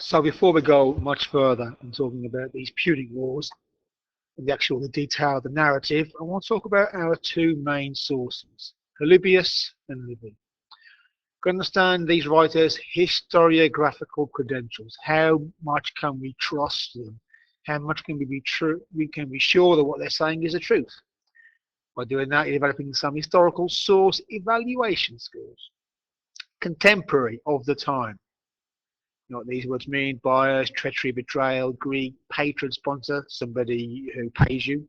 So before we go much further in talking about these Punic Wars, the detail, the narrative, I want to talk about our two main sources, Polybius and Livy. To understand these writers' historiographical credentials, how much can we trust them? How much can we be true? We can be sure that what they're saying is the truth. By doing that, you're developing some historical source evaluation skills, contemporary of the time. You know what these words mean: bias, treachery, betrayal, greed, patron, sponsor, somebody who pays you.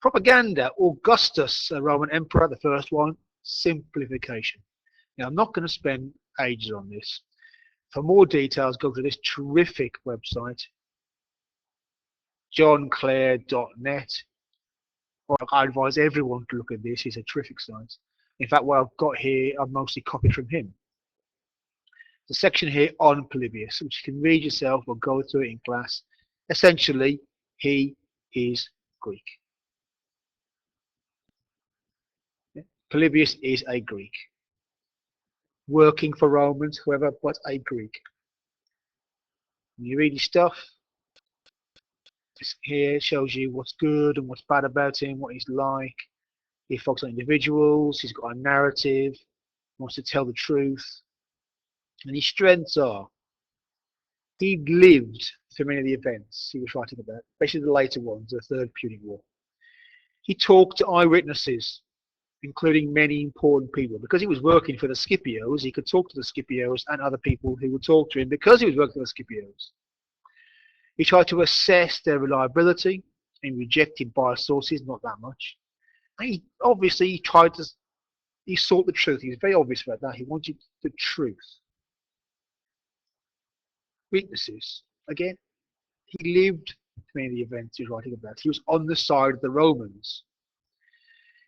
Propaganda, Augustus, a Roman emperor, the first one, simplification. Now, I'm not going to spend ages on this. For more details, go to this terrific website, johnclair.net. I advise everyone to look at this. It's a terrific site. In fact, what I've got here, I've mostly copied from him. The section here on Polybius, which you can read yourself or go through it in class. Essentially, he is Greek. Polybius is a Greek. Working for Romans, however, but a Greek. When you read his stuff, this here shows you what's good and what's bad about him, what he's like. He focuses on individuals, he's got a narrative, wants to tell the truth. And his strengths are, he lived through many of the events he was writing about, especially the later ones, the Third Punic War. He talked to eyewitnesses, including many important people. Because he was working for the Scipios, he could talk to the Scipios and other people who would talk to him because he was working for the Scipios. He tried to assess their reliability and rejected biased sources, not that much. And he obviously he sought the truth. He was very obvious about that. He wanted the truth. Weaknesses. Again, he lived many of the events he was writing about. He was on the side of the Romans.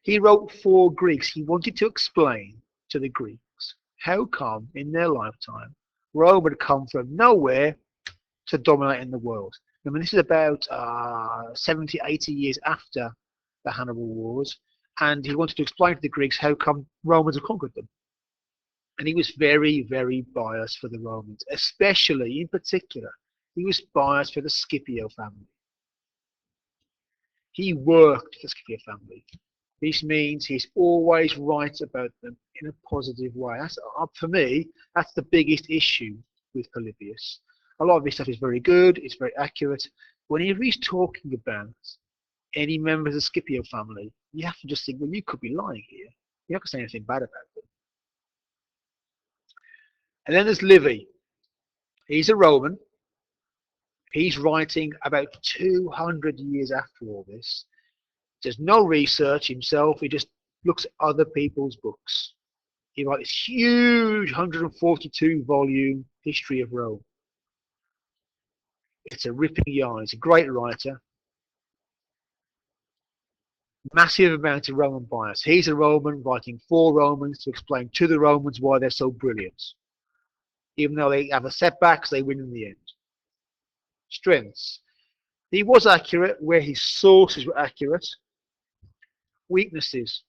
He wrote for Greeks. He wanted to explain to the Greeks how come in their lifetime Rome had come from nowhere to dominate in the world. I mean, this is about 70, 80 years after the Hannibal Wars, and he wanted to explain to the Greeks how come Romans had conquered them. And he was very, very biased for the Romans, especially, in particular, he was biased for the Scipio family. He worked for the Scipio family. This means he's always right about them in a positive way. That's, for me, that's the biggest issue with Polybius. A lot of his stuff is very good, it's very accurate. Whenever he's talking about any members of the Scipio family, you have to just think, well, you could be lying here. You're not going to say anything bad about them. And then there's Livy. He's a Roman. He's writing about 200 years after all this. Does no research himself. He just looks at other people's books. He writes this huge 142 volume history of Rome. It's a ripping yarn. He's a great writer. Massive amount of Roman bias. He's a Roman writing for Romans to explain to the Romans why they're so brilliant. Even though they have a setbacks, they win in the end. Strengths. He was accurate where his sources were accurate. Weaknesses.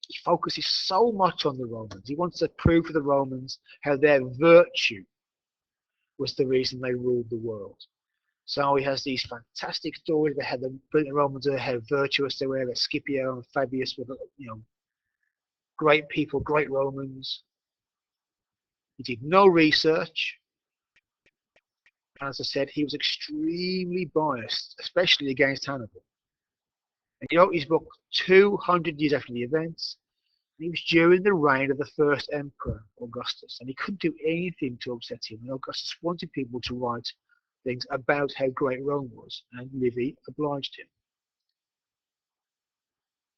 He focuses so much on the Romans. He wants to prove to the Romans how their virtue was the reason they ruled the world. So he has these fantastic stories about how the brilliant Romans were, how virtuous they were, that Scipio and Fabius were, great people, great Romans. He did no research. As I said, he was extremely biased, especially against Hannibal. And he wrote his book 200 years after the events. And he was during the reign of the first emperor, Augustus. And he couldn't do anything to upset him. And Augustus wanted people to write things about how great Rome was. And Livy obliged him.